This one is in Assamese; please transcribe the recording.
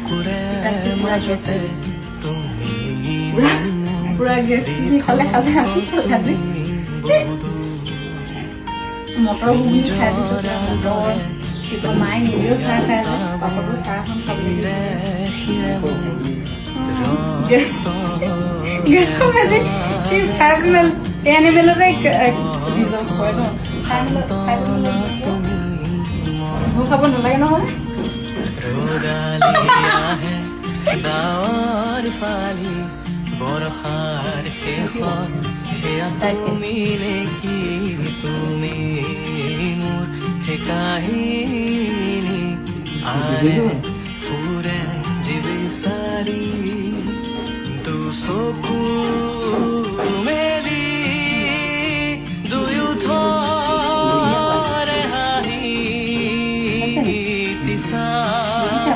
মাজতে তুমি পুৰা গেছ খালে খালে আমি খালে মটৰ ঘুগুনি খাই দিছোঁ মটৰ কিন্তু মায়ে নিজেও চাহ খাই আছে পাপাকো চাহ এখন খাবলৈ গেছৰ মাজে খাই পেলাই এনিমেলতে ৰিজল্ট কৰে ন খাই খাব নালাগে নহয় ডাৱৰ ফালি বৰষাৰ শেষত সেয়া তুমি নেকি তুমি মোৰ সেই কাহিনী আনে ফুৰে যি বিচাৰি দুচকুৰ